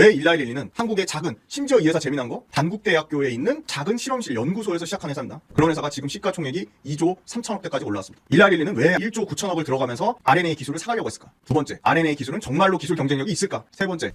왜 일라이릴리는 한국의 작은, 심지어 이 회사 재미난 거 단국대학교에 있는 작은 실험실 연구소에서 시작한 회사입니다. 그런 회사가 지금 시가총액이 2조 3천억대까지 올라왔습니다. 일라이릴리는 왜 1조 9천억을 들어가면서 RNA 기술을 사가려고 했을까? 두 번째, RNA 기술은 정말로 기술 경쟁력이 있을까? 세 번째,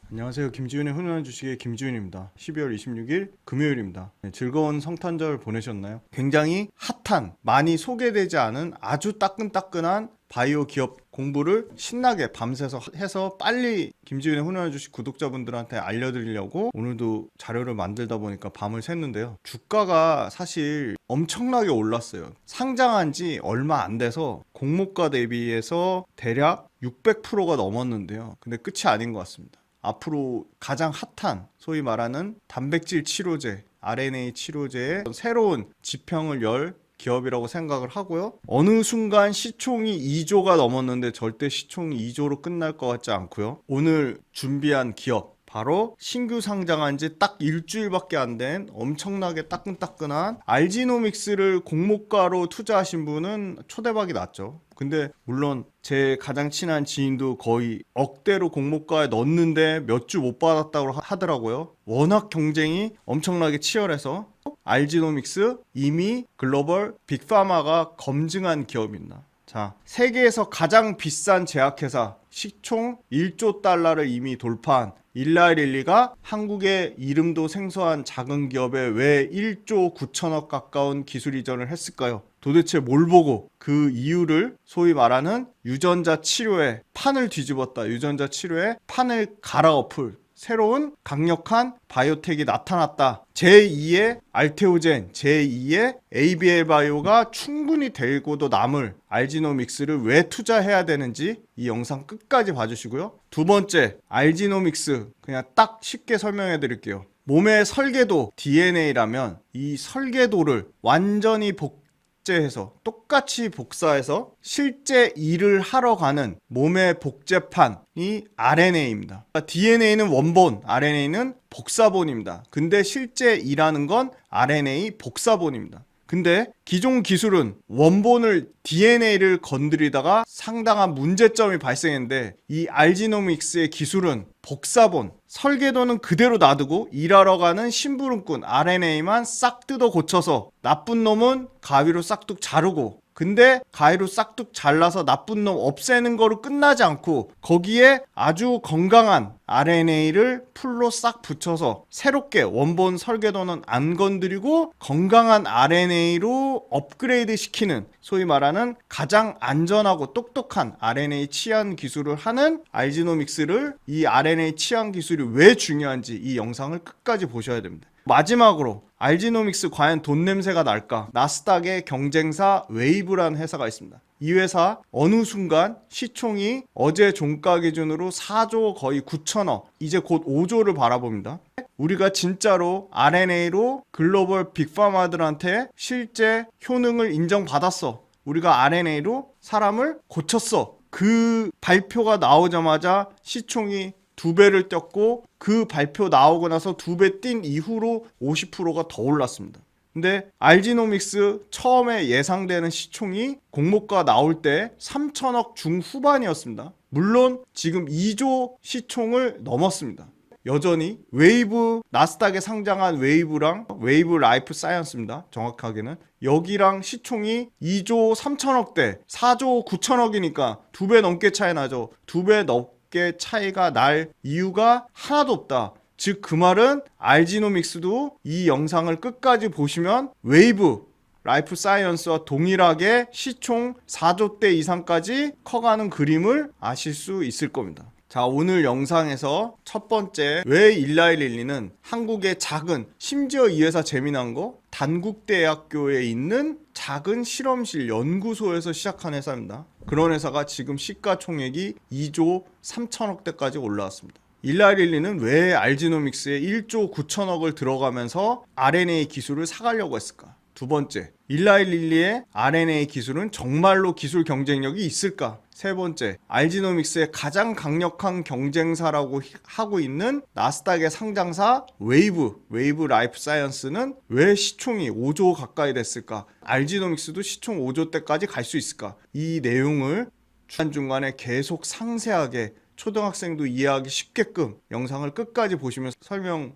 안녕하세요. 김지윤의 훈훈한 주식의 김지윤입니다. 12월 26일 금요일입니다. 즐거운 성탄절 보내셨나요? 굉장히 핫한, 많이 소개되지 않은 아주 따끈따끈한 바이오 기업 공부를 신나게 밤새서 해서 빨리 김지윤의 훈훈한 주식 구독자분들한테 알려드리려고 오늘도 자료를 만들다 보니까 밤을 샜는데요. 주가가 사실 엄청나게 올랐어요. 상장한 지 얼마 안 돼서 공모가 대비해서 대략 600%가 넘었는데요. 근데 끝이 아닌 것 같습니다. 앞으로 가장 핫한 소위 말하는 단백질 치료제, RNA 치료제의 새로운 지평을 열 기업이라고 생각을 하고요. 어느 순간 시총이 2조가 넘었는데 절대 시총이 2조로 끝날 것 같지 않고요. 오늘 준비한 기업, 바로 신규 상장한 지 딱 일주일밖에 안 된 엄청나게 따끈따끈한 알지노믹스를 공모가로 투자하신 분은 초대박이 났죠. 근데 물론 제 가장 친한 지인도 거의 억대로 공모가에 넣었는데 몇 주 못 받았다고 하더라고요. 워낙 경쟁이 엄청나게 치열해서 알지노믹스 이미 글로벌 빅파마가 검증한 기업입니다. 자, 세계에서 가장 비싼 제약회사 시총 1조 달러를 이미 돌파한 일라이릴리가 한국의 이름도 생소한 작은 기업에 왜 1조 9천억 가까운 기술 이전을 했을까요? 도대체 뭘 보고 그 이유를 소위 말하는 유전자 치료의 판을 뒤집었다. 유전자 치료의 판을 갈아엎을 새로운 강력한 바이오텍이 나타났다. 제2의 알테오젠, 제2의 ABL 바이오가 충분히 되고도 남을 알지노믹스를 왜 투자해야 되는지 이 영상 끝까지 봐주시고요. 두 번째, 알지노믹스 그냥 딱 쉽게 설명해 드릴게요. 몸의 설계도 DNA라면 이 설계도를 완전히 복제해서 똑같이 복사해서 실제 일을 하러 가는 몸의 복제판이 RNA입니다. DNA는 원본, RNA는 복사본입니다. 근데 실제 일하는 건 RNA 복사본입니다. 근데 기존 기술은 원본을 DNA를 건드리다가 상당한 문제점이 발생했는데 이 알지노믹스의 기술은 복사본, 설계도는 그대로 놔두고 일하러 가는 심부름꾼 RNA만 싹 뜯어 고쳐서 나쁜 놈은 가위로 싹둑 자르고 근데 가위로 싹둑 잘라서 나쁜 놈 없애는 거로 끝나지 않고 거기에 아주 건강한 RNA를 풀로 싹 붙여서 새롭게 원본 설계도는 안 건드리고 건강한 RNA로 업그레이드 시키는 소위 말하는 가장 안전하고 똑똑한 RNA 치안 기술을 하는 알지노믹스를 이 RNA 치안 기술이 왜 중요한지 이 영상을 끝까지 보셔야 됩니다. 마지막으로 알지노믹스 과연 돈 냄새가 날까? 나스닥의 경쟁사 웨이브라는 회사가 있습니다. 이 회사 어느 순간 시총이 어제 종가 기준으로 4조 거의 9천억, 이제 곧 5조를 바라봅니다. 우리가 진짜로 RNA로 글로벌 빅파마들한테 실제 효능을 인정받았어. 우리가 RNA로 사람을 고쳤어. 그 발표가 나오자마자 시총이 2배를 뛰었고 그 발표 나오고 나서 2배 뛴 이후로 50%가 더 올랐습니다. 근데 알지노믹스 처음에 예상되는 시총이 공모가 나올 때 3천억 중후반이었습니다. 물론 지금 2조 시총을 넘었습니다. 여전히 웨이브, 나스닥에 상장한 웨이브랑 웨이브 라이프 사이언스입니다. 정확하게는 여기랑 시총이 2조 3천억대 4조 9천억이니까 2배 넘게 차이 나죠. 2배 넘게 차이가 날 이유가 하나도 없다. 즉 그 말은 알지노믹스도 이 영상을 끝까지 보시면 웨이브 라이프 사이언스와 동일하게 시총 4조대 이상까지 커가는 그림을 아실 수 있을 겁니다. 자, 오늘 영상에서 첫 번째, 왜 일라이릴리는 한국의 작은, 심지어 이 회사 재미난 거 단국대학교에 있는 작은 실험실 연구소에서 시작한 회사입니다. 그런 회사가 지금 시가총액이 2조 3천억대까지 올라왔습니다. 일라이릴리는 왜 알지노믹스에 1조 9천억을 들어가면서 RNA 기술을 사가려고 했을까? 두 번째, 일라이릴리의 RNA 기술은 정말로 기술 경쟁력이 있을까? 세 번째, 알지노믹스의 가장 강력한 경쟁사라고 하고 있는 나스닥의 상장사 웨이브 라이프 사이언스는 왜 시총이 5조 가까이 됐을까? 알지노믹스도 시총 5조대까지 갈 수 있을까? 이 내용을 중간중간에 계속 상세하게 초등학생도 이해하기 쉽게끔 영상을 끝까지 보시면 설명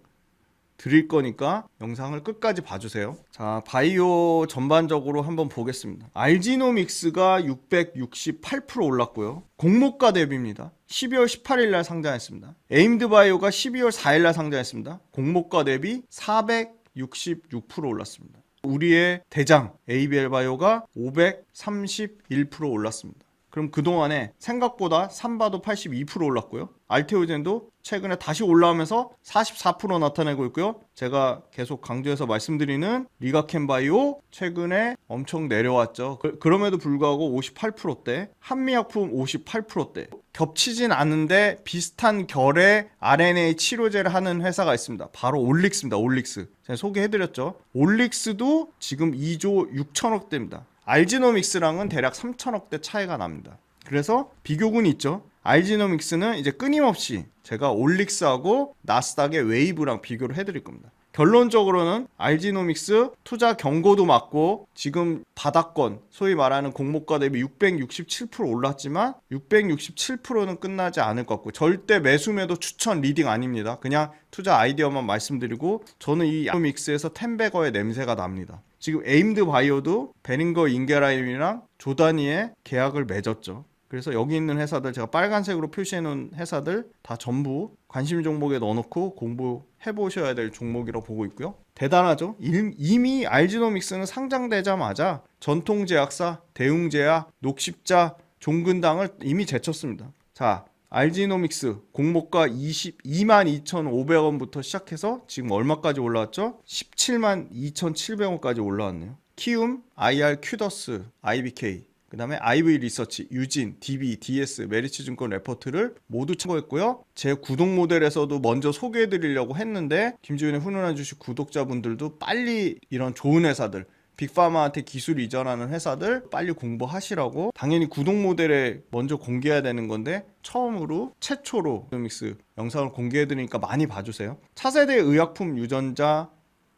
드릴 거니까 영상을 끝까지 봐주세요. 자, 바이오 전반적으로 한번 보겠습니다. 알지노믹스가 668% 올랐고요. 공모가 대비입니다. 12월 18일 날 상장했습니다. 에임드 바이오가 12월 4일 날 상장했습니다. 공모가 대비 466% 올랐습니다. 우리의 대장 ABL 바이오가 531% 올랐습니다. 그럼 그동안에 생각보다 삼바도 82% 올랐고요. 알테오젠도 최근에 다시 올라오면서 44% 나타내고 있고요. 제가 계속 강조해서 말씀드리는 리가켄바이오 최근에 엄청 내려왔죠. 그럼에도 불구하고 58%대, 한미약품 58%대. 겹치진 않은데 비슷한 결의 RNA 치료제를 하는 회사가 있습니다. 바로 올릭스입니다. 올릭스. 제가 소개해드렸죠. 올릭스도 지금 2조 6천억대입니다. 알지노믹스랑은 대략 3천억대 차이가 납니다. 그래서 비교군이 있죠. 알지노믹스는 이제 끊임없이 제가 올릭스하고 나스닥의 웨이브랑 비교를 해드릴 겁니다. 결론적으로는 알지노믹스 투자 경고도 맞고 지금 바닥권 소위 말하는 공모가 대비 667% 올랐지만 667%는 끝나지 않을 것 같고 절대 매수매도 추천 리딩 아닙니다. 그냥 투자 아이디어만 말씀드리고 저는 이 알지노믹스에서 텐베거의 냄새가 납니다. 지금 에임드 바이오도 베링거 인게라임이랑 조다니의 계약을 맺었죠. 그래서 여기 있는 회사들 제가 빨간색으로 표시해 놓은 회사들 다 전부 관심 종목에 넣어놓고 공부해 보셔야 될 종목이라고 보고 있고요. 대단하죠? 이미 알지노믹스는 상장되자마자 전통제약사, 대웅제약, 녹십자, 종근당을 이미 제쳤습니다. 자, 알지노믹스 공모가 222,500원부터 시작해서 지금 얼마까지 올라왔죠? 172,700원까지 올라왔네요. 키움, IR 큐더스, IBK, 그 다음에 IV 리서치, 유진, DB, DS, 메리츠증권 레포트를 모두 참고했고요. 제 구독 모델에서도 먼저 소개해드리려고 했는데 김지훈의 훈훈한 주식 구독자분들도 빨리 이런 좋은 회사들, 빅파마한테 기술 이전하는 회사들 빨리 공부하시라고 당연히 구독 모델에 먼저 공개해야 되는 건데 처음으로 최초로 알지노믹스 영상을 공개해드리니까 많이 봐주세요. 차세대 의약품 유전자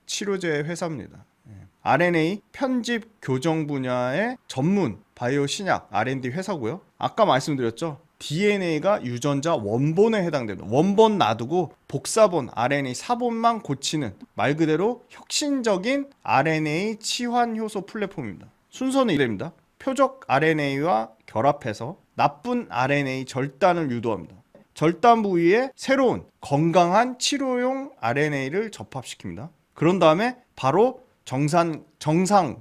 치료제 회사입니다. RNA 편집 교정 분야의 전문 바이오 신약 R&D 회사고요. 아까 말씀드렸죠. DNA가 유전자 원본에 해당됩니다. 원본 놔두고 복사본 RNA 사본만 고치는 말 그대로 혁신적인 RNA 치환 효소 플랫폼입니다. 순서는 이래입니다. 표적 RNA와 결합해서 나쁜 RNA 절단을 유도합니다. 절단 부위에 새로운 건강한 치료용 RNA를 접합시킵니다. 그런 다음에 바로 정상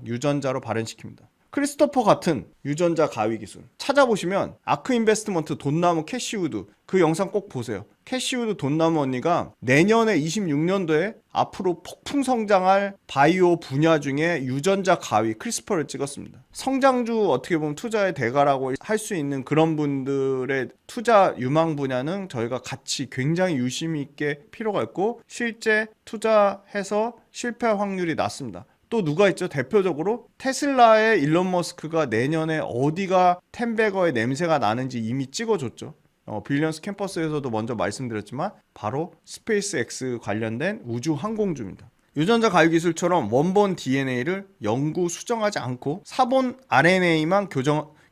유전자로 발현시킵니다. 크리스토퍼 같은 유전자 가위 기술 찾아보시면 아크 인베스트먼트 돈나무 캐시우드 그 영상 꼭 보세요. 캐시우드 돈나무 언니가 내년에 26년도에 앞으로 폭풍 성장할 바이오 분야 중에 유전자 가위 크리스퍼를 찍었습니다. 성장주 어떻게 보면 투자의 대가라고 할 수 있는 그런 분들의 투자 유망 분야는 저희가 같이 굉장히 유심히 있게 필요가 있고 실제 투자해서 실패할 확률이 낮습니다. 또 누가 있죠? 대표적으로 테슬라의 일론 머스크가 내년에 어디가 텐베거의 냄새가 나는지 이미 찍어줬죠. 빌리언스 캠퍼스에서도 먼저 말씀드렸지만 바로 스페이스X 관련된 우주 항공주입니다. 유전자 가위 기술처럼 원본 DNA를 영구 수정하지 않고 사본 RNA만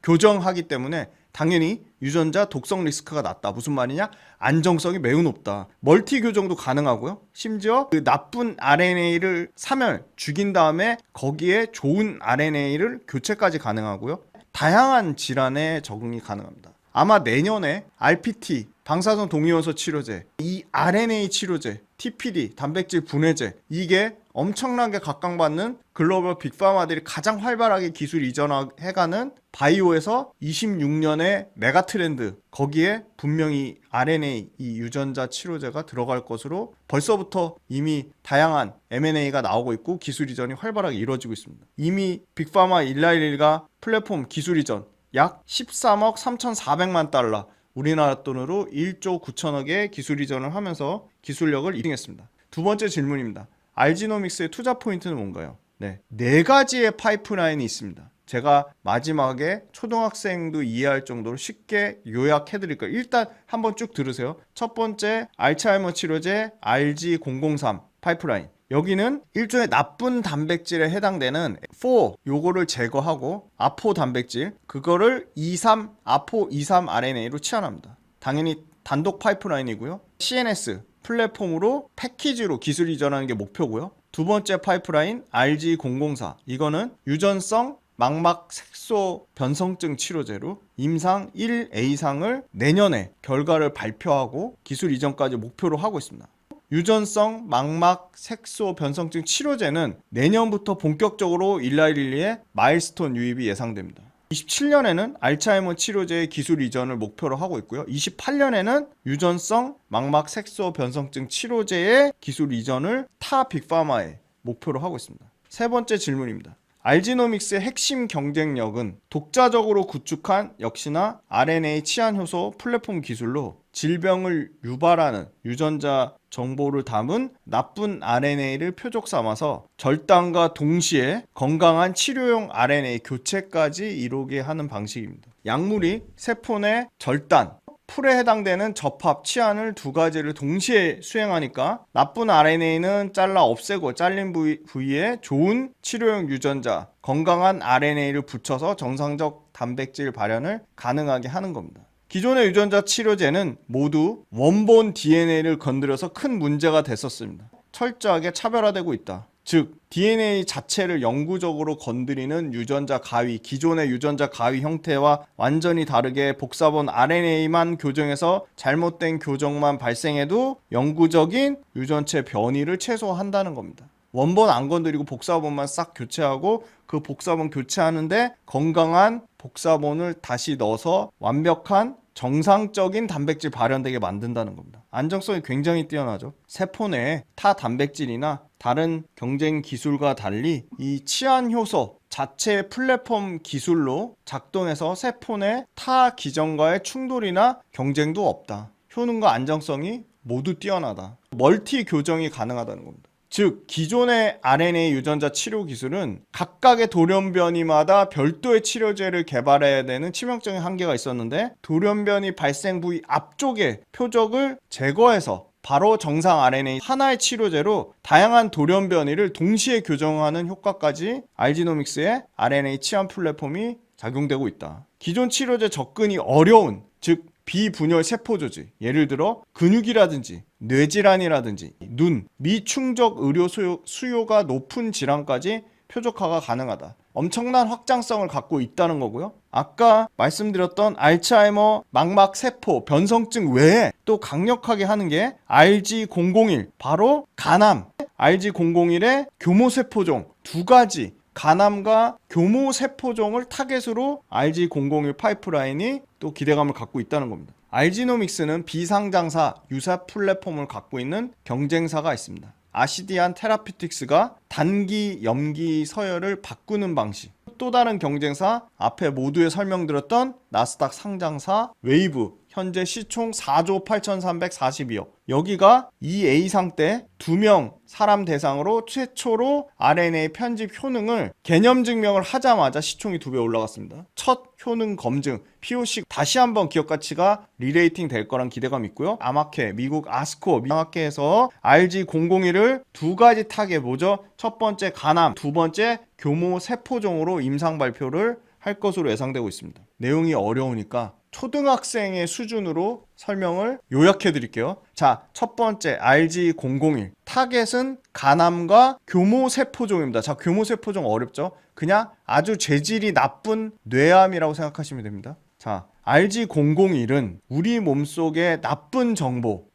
교정하기 때문에 당연히 유전자 독성 리스크가 낮다. 무슨 말이냐? 안정성이 매우 높다. 멀티 교정도 가능하고요. 심지어 그 나쁜 RNA를 사멸, 죽인 다음에 거기에 좋은 RNA를 교체까지 가능하고요. 다양한 질환에 적응이 가능합니다. 아마 내년에 RPT, 방사선 동위원소 치료제, 이 RNA 치료제, TPD, 단백질 분해제 이게 엄청나게 각광받는 글로벌 빅파마들이 가장 활발하게 기술 이전해가는 바이오에서 26년의 메가 트렌드 거기에 분명히 RNA 이 유전자 치료제가 들어갈 것으로 벌써부터 이미 다양한 M&A가 나오고 있고 기술 이전이 활발하게 이루어지고 있습니다. 이미 빅파마 111가 플랫폼 기술 이전 약 13억 3,400만 달러 우리나라 돈으로 1조 9천억의 기술 이전을 하면서 기술력을 1등했습니다. 두 번째 질문입니다. 알지노믹스의 투자 포인트는 뭔가요? 네 가지의 파이프라인이 있습니다. 제가 마지막에 초등학생도 이해할 정도로 쉽게 요약해드릴 거예요. 일단 한번 쭉 들으세요. 첫 번째 알츠하이머 치료제 RG003 파이프라인. 여기는 일종의 나쁜 단백질에 해당되는 4 요거를 제거하고 아포 단백질 그거를 23 아포 23 RNA로 치환합니다. 당연히 단독 파이프라인이고요. CNS 플랫폼으로 패키지로 기술 이전하는 게 목표고요. 두 번째 파이프라인 RG004, 이거는 유전성 망막 색소 변성증 치료제로 임상 1A상을 내년에 결과를 발표하고 기술 이전까지 목표로 하고 있습니다. 유전성 망막 색소 변성증 치료제는 내년부터 본격적으로 일라이릴리의 마일스톤 유입이 예상됩니다. 27년에는 알츠하이머 치료제의 기술 이전을 목표로 하고 있고요. 28년에는 유전성 망막 색소 변성증 치료제의 기술 이전을 타 빅파마에 목표로 하고 있습니다. 세 번째 질문입니다. 알지노믹스의 핵심 경쟁력은 독자적으로 구축한 역시나 RNA 치안 효소 플랫폼 기술로 질병을 유발하는 유전자 정보를 담은 나쁜 RNA를 표적 삼아서 절단과 동시에 건강한 치료용 RNA 교체까지 이루게 하는 방식입니다. 약물이 세포 내 절단, 풀에 해당되는 접합, 치안을 두 가지를 동시에 수행하니까 나쁜 RNA는 잘라 없애고 잘린 부위에 좋은 치료용 유전자, 건강한 RNA를 붙여서 정상적 단백질 발현을 가능하게 하는 겁니다. 기존의 유전자 치료제는 모두 원본 DNA를 건드려서 큰 문제가 됐었습니다. 철저하게 차별화되고 있다. 즉 DNA 자체를 영구적으로 건드리는 유전자 가위, 기존의 유전자 가위 형태와 완전히 다르게 복사본 RNA만 교정해서 잘못된 교정만 발생해도 영구적인 유전체 변이를 최소화한다는 겁니다. 원본 안 건드리고 복사본만 싹 교체하고 그 복사본 교체하는데 건강한 복사본을 다시 넣어서 완벽한 정상적인 단백질 발현되게 만든다는 겁니다. 안정성이 굉장히 뛰어나죠. 세포 내에 타 단백질이나 다른 경쟁 기술과 달리 이 치안 효소 자체 플랫폼 기술로 작동해서 세포 내 타 기전과의 충돌이나 경쟁도 없다. 효능과 안정성이 모두 뛰어나다. 멀티 교정이 가능하다는 겁니다. 즉 기존의 RNA 유전자 치료 기술은 각각의 돌연변이마다 별도의 치료제를 개발해야 되는 치명적인 한계가 있었는데 돌연변이 발생 부위 앞쪽의 표적을 제거해서 바로 정상 RNA 하나의 치료제로 다양한 돌연변이를 동시에 교정하는 효과까지 알지노믹스의 RNA 치안 플랫폼이 작용되고 있다. 기존 치료제 접근이 어려운, 즉 비분열 세포 조직, 예를 들어 근육이라든지 뇌질환이라든지 눈, 미충족 의료 수요가 높은 질환까지 표적화가 가능하다. 엄청난 확장성을 갖고 있다는 거고요. 아까 말씀드렸던 알츠하이머 망막 세포 변성증 외에 또 강력하게 하는 게 RG001, 바로 간암, RG001의 교모세포종 두 가지, 간암과 교모세포종을 타겟으로 RG001 파이프라인이 또 기대감을 갖고 있다는 겁니다. 알지노믹스는 비상장사 유사 플랫폼을 갖고 있는 경쟁사가 있습니다. 아시디안 테라피틱스가 단기 염기 서열을 바꾸는 방식. 또 다른 경쟁사, 앞에 모두에 설명드렸던 나스닥 상장사 웨이브, 현재 시총 4조 8,342억. 여기가 2A상 때 2명 사람 대상으로 최초로 RNA 편집 효능을 개념 증명을 하자마자 시총이 2배 올라갔습니다. 첫 효능 검증, POC 다시 한번 기업 가치가 리레이팅 될 거란 기대감이 있고요. 아마케, 미국 아스코 아마케에서 RG001을 두 가지 타겟 뭐죠? 첫 번째 간암, 두 번째 교모 세포종으로 임상 발표를 할 것으로 예상되고 있습니다. 내용이 어려우니까 초등학생의 수준으로 설명을 요약해 드릴게요. 자, 첫 번째 RG001 타겟은 간암과 교모세포종입니다. 자, 교모세포종 어렵죠? 그냥 아주 재질이 나쁜 뇌암이라고 생각하시면 됩니다. 자, RG001은 우리 몸속의 나쁜 정보,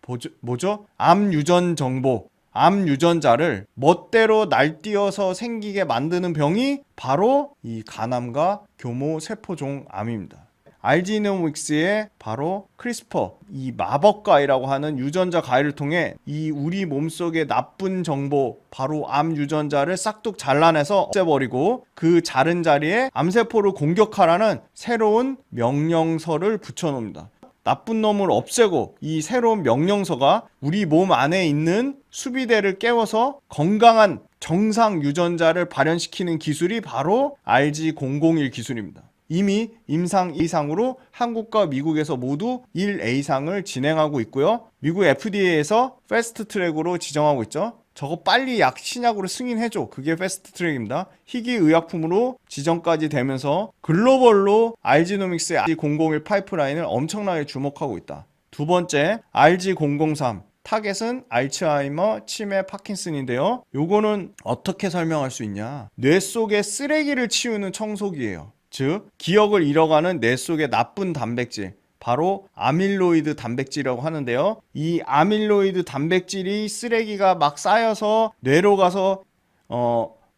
뭐죠? 암 유전 정보, 암 유전자를 멋대로 날뛰어서 생기게 만드는 병이 바로 이 간암과 교모세포종 암입니다. 알지노믹스의 바로 크리스퍼, 이 마법가이라고 하는 유전자 가위를 통해 이 우리 몸속의 나쁜 정보, 바로 암 유전자를 싹둑 잘라내서 없애버리고 그 자른 자리에 암세포를 공격하라는 새로운 명령서를 붙여놓습니다. 나쁜 놈을 없애고 이 새로운 명령서가 우리 몸 안에 있는 수비대를 깨워서 건강한 정상 유전자를 발현시키는 기술이 바로 RG001 기술입니다. 이미 임상 2상으로 한국과 미국에서 모두 1A상을 진행하고 있고요. 미국 FDA에서 패스트 트랙으로 지정하고 있죠. 저거 빨리 약 신약으로 승인해줘. 그게 패스트 트랙입니다. 희귀 의약품으로 지정까지 되면서 글로벌로 알지노믹스의 RG001 파이프라인을 엄청나게 주목하고 있다. 두 번째 RG003 타겟은 알츠하이머, 치매, 파킨슨인데요. 요거는 어떻게 설명할 수 있냐? 뇌 속의 쓰레기를 치우는 청소기예요. 즉 기억을 잃어가는 뇌 속의 나쁜 단백질, 바로 아밀로이드 단백질이라고 하는데요. 이 아밀로이드 단백질이 쓰레기가 막 쌓여서 뇌로 가서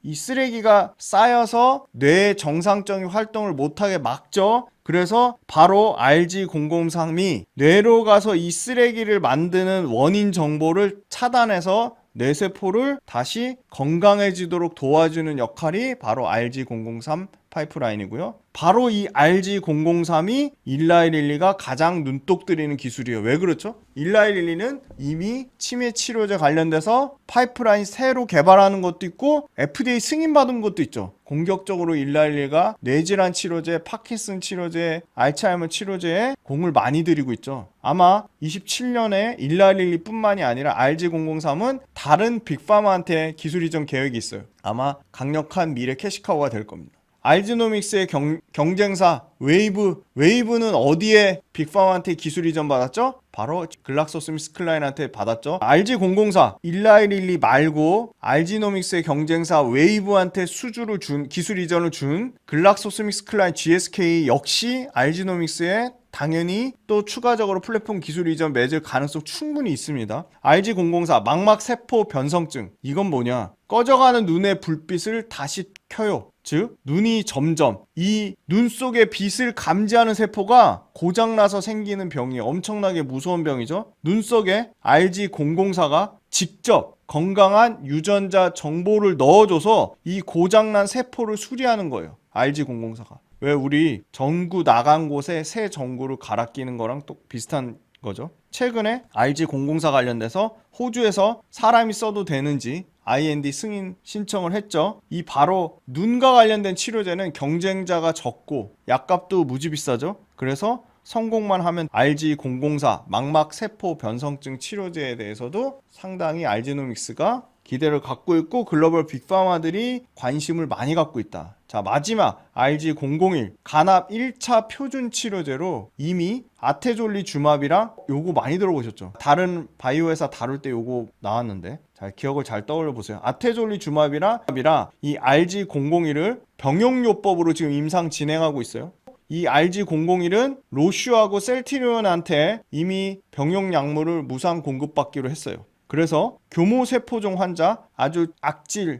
이 쓰레기가 쌓여서 뇌의 정상적인 활동을 못하게 막죠. 그래서 바로 RG003이 뇌로 가서 이 쓰레기를 만드는 원인 정보를 차단해서 뇌세포를 다시 건강해지도록 도와주는 역할이 바로 RG003 파이프라인이고요. 바로 이 RG003이 일라이릴리가 가장 눈독 들이는 기술이에요. 왜 그렇죠? 일라이릴리는 이미 치매 치료제 관련돼서 파이프라인 새로 개발하는 것도 있고 FDA 승인받은 것도 있죠. 공격적으로 일라이릴리가 뇌질환 치료제, 파킨슨 치료제, 알츠하이머 치료제에 공을 많이 들이고 있죠. 아마 27년에 일라이릴리 뿐만이 아니라 RG003은 다른 빅파마한테 기술 이전 계획이 있어요. 아마 강력한 미래 캐시카우가 될 겁니다. 알지노믹스의 경쟁사 웨이브는 어디에 빅파마한테 기술 이전 받았죠? 바로 글락소스미스클라인한테 받았죠. RG004 일라이릴리 말고 알지노믹스의 경쟁사 웨이브한테 수주를 준 기술 이전을 준 글락소스미스클라인 GSK 역시 알지노믹스에 당연히 또 추가적으로 플랫폼 기술 이전 맺을 가능성 충분히 있습니다. RG004 망막 세포 변성증, 이건 뭐냐? 꺼져가는 눈의 불빛을 다시 켜요. 즉 눈이 점점 이 눈 속의 빛을 감지하는 세포가 고장나서 생기는 병이 엄청나게 무서운 병이죠. 눈 속에 RG004가 직접 건강한 유전자 정보를 넣어줘서 이 고장난 세포를 수리하는 거예요. RG004가. 왜 우리 전구 나간 곳에 새 전구를 갈아 끼는 거랑 또 비슷한 거죠. 최근에 RG004 관련돼서 호주에서 사람이 써도 되는지 IND 승인 신청을 했죠. 이 바로 눈과 관련된 치료제는 경쟁자가 적고 약값도 무지 비싸죠. 그래서 성공만 하면 RG004 망막 세포 변성증 치료제에 대해서도 상당히 알지노믹스가 기대를 갖고 있고 글로벌 빅파마들이 관심을 많이 갖고 있다. 자, 마지막 RG001 간압 1차 표준 치료제로 이미 아테졸리주맙이랑 요거 많이 들어보셨죠? 다른 바이오 회사 다룰 때 요거 나왔는데 잘 기억을 잘 떠올려 보세요. 아테졸리주맙이랑 이 RG001을 병용요법으로 지금 임상 진행하고 있어요. 이 RG001은 로슈하고 셀티리온한테 이미 병용 약물을 무상 공급받기로 했어요. 그래서 교모세포종 환자, 아주 악질의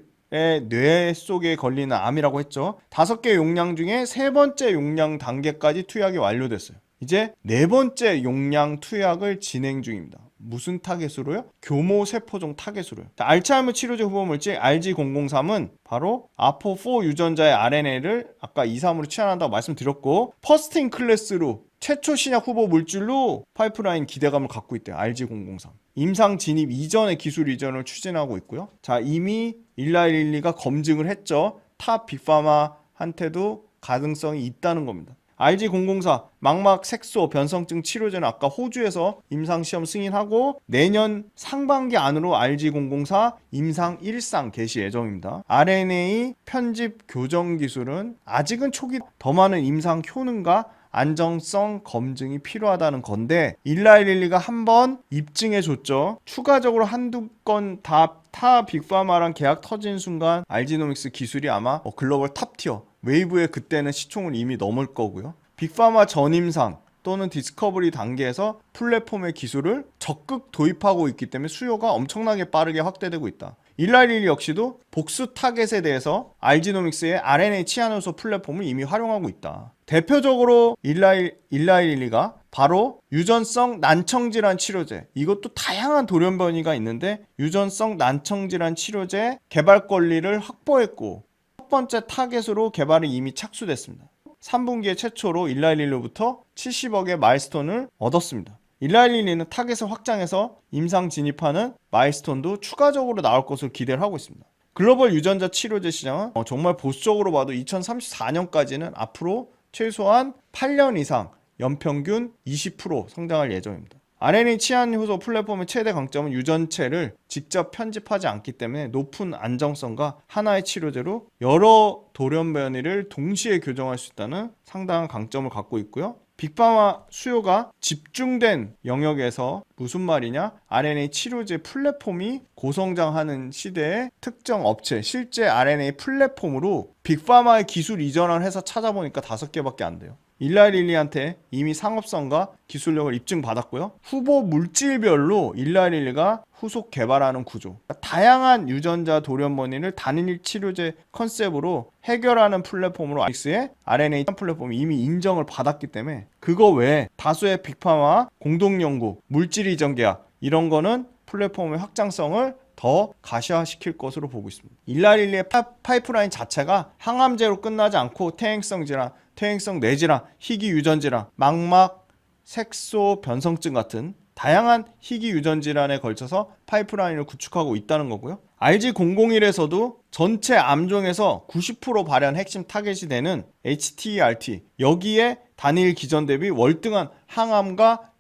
뇌 속에 걸리는 암이라고 했죠. 5개 용량 중에 3번째 용량 단계까지 투약이 완료됐어요. 이제 4번째 용량 투약을 진행 중입니다. 무슨 타겟으로요? 교모세포종 타겟으로요. 자, 알츠하이머 치료제 후보물질 RG003은 바로 아포4 유전자의 RNA를 아까 2, 3으로 치환한다고 말씀드렸고 퍼스트인 클래스로 최초 신약 후보 물질로 파이프라인 기대감을 갖고 있대요. RG003. 임상 진입 이전의 기술 이전을 추진하고 있고요. 자, 이미 일라이릴리가 검증을 했죠. 탑 빅파마한테도 가능성이 있다는 겁니다. RG004 망막 색소 변성증 치료제는 아까 호주에서 임상시험 승인하고 내년 상반기 안으로 RG004 임상 1상 개시 예정입니다. RNA 편집 교정 기술은 아직은 초기 더 많은 임상 효능과 안정성 검증이 필요하다는 건데 일라이릴리가 한번 입증해줬죠. 추가적으로 한두 건 타 빅파마랑 계약 터진 순간 알지노믹스 기술이 아마 글로벌 탑티어 웨이브의 그때는 시총을 이미 넘을 거고요. 빅파마 전임상 또는 디스커버리 단계에서 플랫폼의 기술을 적극 도입하고 있기 때문에 수요가 엄청나게 빠르게 확대되고 있다. 일라이릴리 역시도 복수 타겟에 대해서 알지노믹스의 RNA 치안효소 플랫폼을 이미 활용하고 있다. 대표적으로 일라이릴리가 바로 유전성 난청질환 치료제, 이것도 다양한 돌연변이가 있는데 유전성 난청질환 치료제 개발 권리를 확보했고 첫 번째 타겟으로 개발이 이미 착수됐습니다. 3분기에 최초로 일라이릴리로부터 70억의 마일스톤을 얻었습니다. 일라이릴리는 타겟을 확장해서 임상 진입하는 마일스톤도 추가적으로 나올 것으로 기대를 하고 있습니다. 글로벌 유전자 치료제 시장은 정말 보수적으로 봐도 2034년까지는 앞으로 최소한 8년 이상 연평균 20% 성장할 예정입니다. RNA 치안 효소 플랫폼의 최대 강점은 유전체를 직접 편집하지 않기 때문에 높은 안정성과 하나의 치료제로 여러 돌연변이를 동시에 교정할 수 있다는 상당한 강점을 갖고 있고요. 빅파마 수요가 집중된 영역에서 무슨 말이냐? RNA 치료제 플랫폼이 고성장하는 시대에 특정 업체, 실제 RNA 플랫폼으로 빅파마의 기술 이전한 회사 찾아보니까 5개밖에 안 돼요. 일라이 릴리한테 이미 상업성과 기술력을 입증받았고요. 후보 물질별로 일라이 릴리가 후속 개발하는 구조. 다양한 유전자 돌연변이를 단일 치료제 컨셉으로 해결하는 플랫폼으로 아익스의 RNA 플랫폼이 이미 인정을 받았기 때문에 그거 외에 다수의 빅파마 공동 연구, 물질 이전 계약 이런 거는 플랫폼의 확장성을 더 가시화시킬 것으로 보고 있습니다. 일라이 릴리의 파이프라인 자체가 항암제로 끝나지 않고 퇴행성 질환, 퇴행성 뇌질환, 희귀 유전 질환, 망막, 색소 변성증 같은 다양한 희귀 유전 질환에 걸쳐서 파이프라인을 구축하고 있다는 거고요. RG001에서도 전체 암종에서 90% 발현 핵심 타겟이 되는 HTERT 여기에 단일 기전 대비 월등한 항암과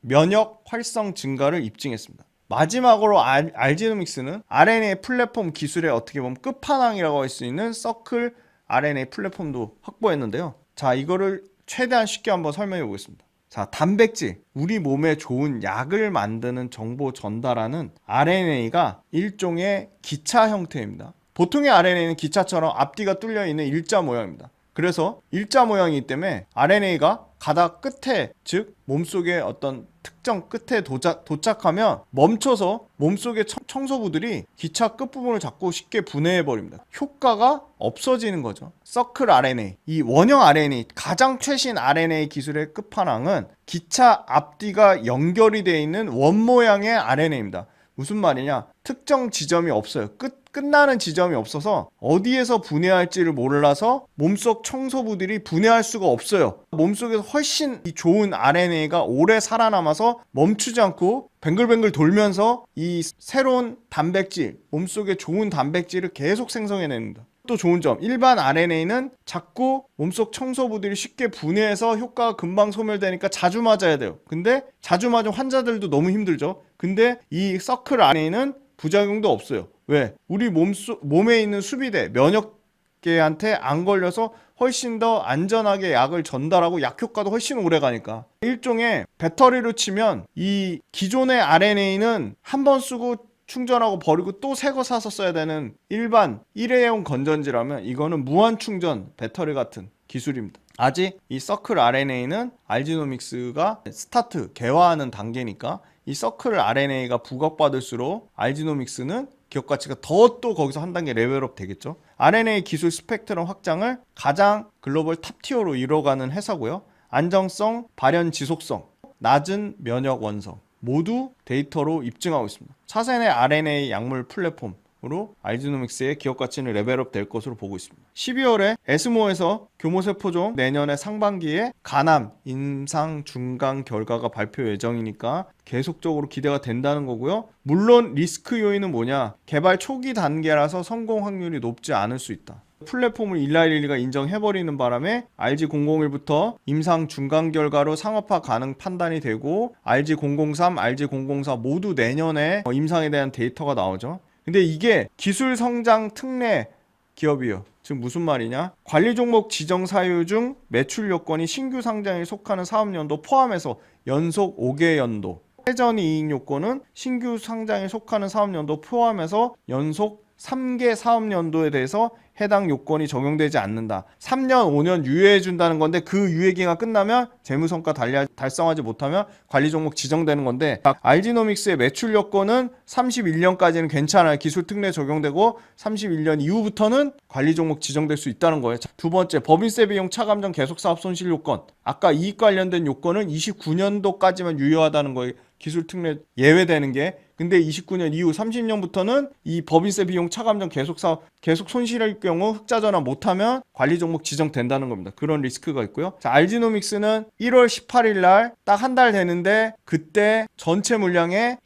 면역 활성 증가를 입증했습니다. 마지막으로 알지노믹스는 RNA 플랫폼 기술의 어떻게 보면 끝판왕이라고 할 수 있는 서클 RNA 플랫폼도 확보했는데요. 자, 이거를 최대한 쉽게 한번 설명해 보겠습니다. 자, 단백질, 우리 몸에 좋은 약을 만드는 정보 전달하는 RNA가 일종의 기차 형태입니다. 보통의 RNA는 기차처럼 앞뒤가 뚫려 있는 일자 모양입니다. 그래서 일자 모양이기 때문에 RNA가 가닥 끝에, 즉 몸속의 어떤 특정 끝에 도착하면 멈춰서 몸속의 청소부들이 기차 끝부분을 잡고 쉽게 분해해버립니다. 효과가 없어지는 거죠. 서클 RNA, 이 원형 RNA, 가장 최신 RNA 기술의 끝판왕은 기차 앞뒤가 연결이 되어 있는 원 모양의 RNA입니다. 무슨 말이냐? 특정 지점이 없어요. 끝나는 지점이 없어서 어디에서 분해할지를 몰라서 몸속 청소부들이 분해할 수가 없어요. 몸속에서 훨씬 좋은 RNA가 오래 살아남아서 멈추지 않고 뱅글뱅글 돌면서 이 새로운 단백질, 몸속에 좋은 단백질을 계속 생성해냅니다. 또 좋은 점, 일반 RNA는 자꾸 몸속 청소부들이 쉽게 분해해서 효과가 금방 소멸되니까 자주 맞아야 돼요. 근데 자주 맞은 환자들도 너무 힘들죠. 근데 이 서클 RNA는 부작용도 없어요. 왜? 우리 몸에 있는 수비대, 면역계한테 안 걸려서 훨씬 더 안전하게 약을 전달하고 약 효과도 훨씬 오래 가니까. 일종의 배터리로 치면 이 기존의 RNA는 한 번 쓰고 충전하고 버리고 또 새 거 사서 써야 되는 일반 일회용 건전지라면 이거는 무한 충전 배터리 같은 기술입니다. 아직 이 서클 RNA는 알지노믹스가 스타트, 개화하는 단계니까 이 서클 RNA가 부각받을수록 알지노믹스는 기업 가치가 더 또 거기서 한 단계 레벨업 되겠죠. RNA 기술 스펙트럼 확장을 가장 글로벌 탑티어로 이뤄가는 회사고요. 안정성, 발현 지속성, 낮은 면역 원성 모두 데이터로 입증하고 있습니다. 차세대 RNA 약물 플랫폼으로 알지노믹스의 기업 가치는 레벨업 될 것으로 보고 있습니다. 12월에 에스모에서 교모세포종 내년에 상반기에 간암, 임상, 중간 결과가 발표 예정이니까 계속적으로 기대가 된다는 거고요. 물론 리스크 요인은 뭐냐? 개발 초기 단계라서 성공 확률이 높지 않을 수 있다. 플랫폼을 일라이 릴리가 인정해버리는 바람에 RG001부터 임상 중간 결과로 상업화 가능 판단이 되고 RG003, RG004 모두 내년에 임상에 대한 데이터가 나오죠. 근데 이게 기술 성장 특례 기업이에요. 즉 무슨 말이냐? 관리 종목 지정 사유 중 매출 요건이 신규 상장에 속하는 사업연도 포함해서 연속 5개 연도, 회전 이익 요건은 신규 상장에 속하는 사업연도 포함해서 연속 3개 사업연도에 대해서 해당 요건이 적용되지 않는다. 3년, 5년 유예해준다는 건데 그 유예기간 끝나면 재무성과 달성하지 못하면 관리 종목 지정되는 건데 알지노믹스의 매출 요건은 31년까지는 괜찮아요. 기술 특례 적용되고 31년 이후부터는 관리 종목 지정될 수 있다는 거예요. 두 번째, 법인세 비용 차감정 계속사업 손실 요건. 아까 이익 관련된 요건은 29년도까지만 유효하다는 거예요. 기술 특례 예외되는 게. 근데 29년 이후 30년부터는 이 법인세 비용 차감정 계속 손실할 경우 흑자 전환 못하면 관리 종목 지정된다는 겁니다. 그런 리스크가 있고요. 자, 알지노믹스는 1월 18일 날 딱 한 달 되는데 그때 전체 물량의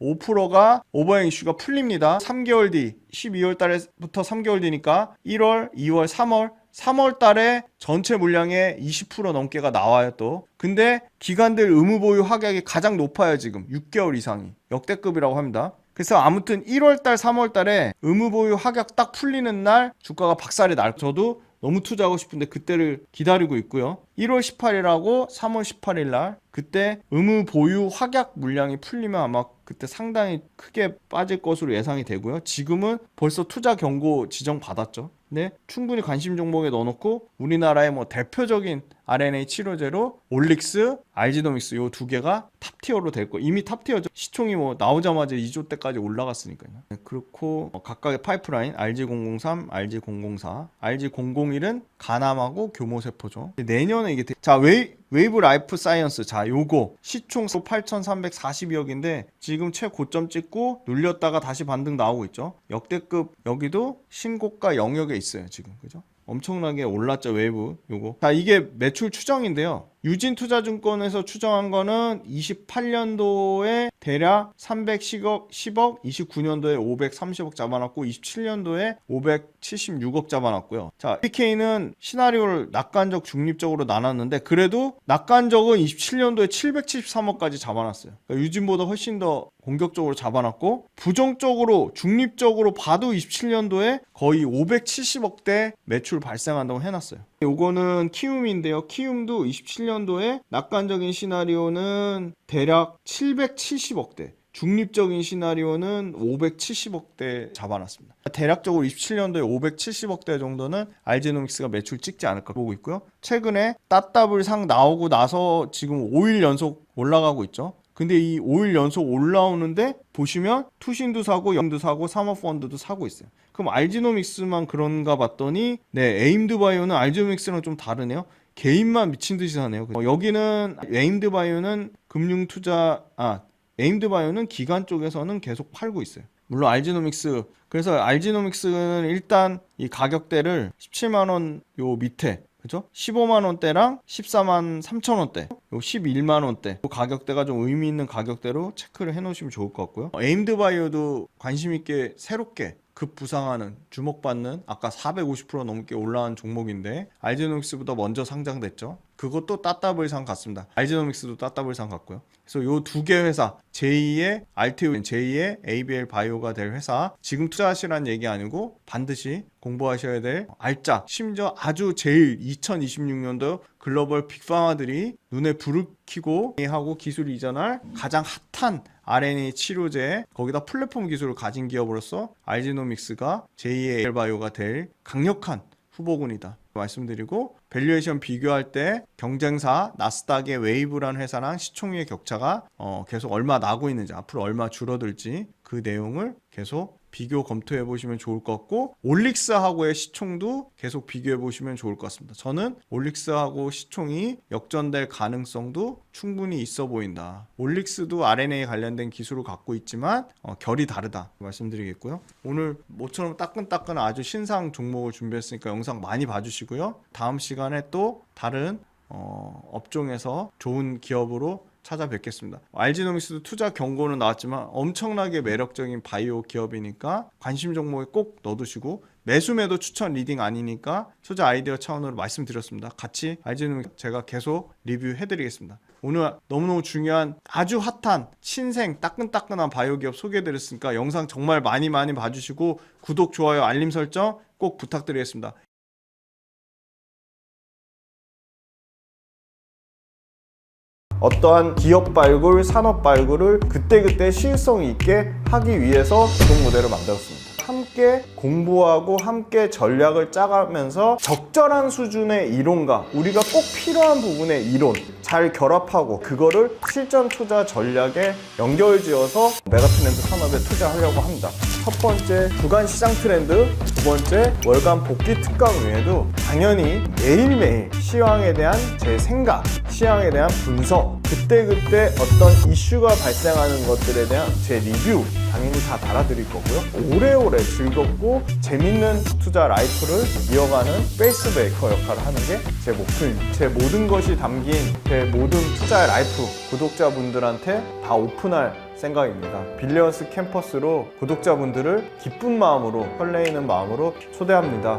11.5%가 오버행 이슈가 풀립니다. 3개월 뒤 12월 달부터 3개월 뒤니까 1월, 2월, 3월 달에 전체 물량의 20% 넘게가 나와요 또. 근데 기관들 의무보유 확약이 가장 높아요 지금. 6개월 이상이. 역대급이라고 합니다. 그래서 아무튼 1월달, 3월달에 의무보유 확약 딱 풀리는 날 주가가 박살이 날. 저도 너무 투자하고 싶은데 그때를 기다리고 있고요. 1월 18일하고 3월 18일 날 그때 의무 보유 확약 물량이 풀리면 아마 그때 상당히 크게 빠질 것으로 예상이 되고요. 지금은 벌써 투자 경고 지정 받았죠. 네, 충분히 관심 종목에 넣어놓고 우리나라의 뭐 대표적인 RNA 치료제로 올릭스, 알지노믹스 요 두 개가 탑티어로 될 거. 이미 탑티어죠. 시총이 뭐 나오자마자 2조 대까지 올라갔으니까요. 네, 그렇고 각각의 파이프라인 RG003, RG004, RG001은 간암하고 교모세포죠. 내년에 이게 자 웨이브 라이프 사이언스 자 요거 시총 8,342억인데 지금 최고점 찍고 눌렸다가 다시 반등 나오고 있죠. 역대급 여기도 신고가 영역에 있어요 지금. 그죠? 엄청나게 올랐죠 웨이브 요거. 자 이게 매출 추정인데요. 유진투자증권에서 추정한 거는 28년도에 대략 310억, 10억, 29년도에 530억 잡아놨고 27년도에 576억 잡아놨고요. 자, PK는 시나리오를 낙관적, 중립적으로 나눴는데 그래도 낙관적은 27년도에 773억까지 잡아놨어요. 그러니까 유진보다 훨씬 더 공격적으로 잡아놨고 부정적으로, 중립적으로 봐도 27년도에 거의 570억대 매출 발생한다고 해놨어요. 요거는 키움인데요. 키움도 27년도에 낙관적인 시나리오는 대략 770억대, 중립적인 시나리오는 570억대 잡아놨습니다. 대략적으로 27년도에 570억대 정도는 알지노믹스가 매출 찍지 않을까 보고 있고요. 최근에 따따블 상 나오고 나서 지금 5일 연속 올라가고 있죠. 근데 이 5일 연속 올라오는데 보시면 투신도 사고 영도 사고 사모펀드도 사고 있어요. 그럼 알지노믹스만 그런가 봤더니 네, 에임드바이오는 알지노믹스랑 좀 다르네요. 개인만 미친 듯이 사네요. 여기는 에임드바이오는 금융투자 에임드바이오는 기관 쪽에서는 계속 팔고 있어요. 물론 알지노믹스 그래서 알지노믹스는 일단 이 가격대를 17만 원 요 밑에 그죠? 15만 원대랑 14만 3천 원대, 요 11만 원대 그 가격대가 좀 의미 있는 가격대로 체크를 해놓으시면 좋을 것 같고요. 에임드바이오도 관심 있게 새롭게 급부상하는 주목받는 아까 450% 넘게 올라간 종목인데 알지노믹스보다 먼저 상장됐죠. 그것도 따따블상 같습니다. 알지노믹스도 따따블상 같고요. 그래서 요 두 개 회사 제2의 알테오, 제2의 ABL 바이오가 될 회사 지금 투자하시라는 얘기 아니고 반드시 공부하셔야 될 알짜 심지어 아주 제일 2026년도 글로벌 빅파마들이 눈에 불을 켜고 하고 기술 이전할 가장 핫한 RNA 치료제 거기다 플랫폼 기술을 가진 기업으로서 알지노믹스가 제2의 ABL 바이오가 될 강력한 후보군이다 말씀드리고 밸류에이션 비교할 때 경쟁사 나스닥의 웨이브라는 회사랑 시총의 격차가 계속 얼마 나고 있는지 앞으로 얼마 줄어들지 그 내용을 계속 비교 검토해 보시면 좋을 것 같고 올릭스하고의 시총도 계속 비교해 보시면 좋을 것 같습니다. 저는 올릭스하고 시총이 역전될 가능성도 충분히 있어 보인다. 올릭스도 RNA 관련된 기술을 갖고 있지만 결이 다르다 말씀드리겠고요. 오늘 모처럼 따끈따끈 아주 신상 종목을 준비했으니까 영상 많이 봐주시고요. 다음 시간에 또 다른 업종에서 좋은 기업으로 찾아뵙겠습니다. 알지노믹스도 투자 경고는 나왔지만 엄청나게 매력적인 바이오 기업이니까 관심 종목에 꼭 넣어두시고 매수매도 추천 리딩 아니니까 투자 아이디어 차원으로 말씀드렸습니다. 같이 알지노믹스 제가 계속 리뷰해드리겠습니다. 오늘 너무너무 중요한 아주 핫한 신생 따끈따끈한 바이오 기업 소개해드렸으니까 영상 정말 많이 봐주시고 구독, 좋아요, 알림 설정 꼭 부탁드리겠습니다. 어떠한 기업 발굴, 산업 발굴을 그때그때 시의성 있게 하기 위해서 기본 모델을 만들었습니다. 함께 공부하고 함께 전략을 짜가면서 적절한 수준의 이론과 우리가 꼭 필요한 부분의 이론 잘 결합하고 그거를 실전 투자 전략에 연결지어서 메가트렌드 산업에 투자하려고 합니다. 첫 번째 주간 시장 트렌드, 두 번째 월간 복귀 특강 외에도 당연히 매일매일 시황에 대한 제 생각, 시황에 대한 분석, 그때그때 어떤 이슈가 발생하는 것들에 대한 제 리뷰 당연히 다 달아드릴 거고요. 오래오래 즐겁고 재밌는 투자 라이프를 이어가는 페이스메이커 역할을 하는 게 제 목표입니다. 제 모든 것이 담긴 제 모든 투자 라이프 구독자분들한테 다 오픈할 생각입니다. 빌리언스 캠퍼스로 구독자분들을 기쁜 마음으로 설레이는 마음으로 초대합니다.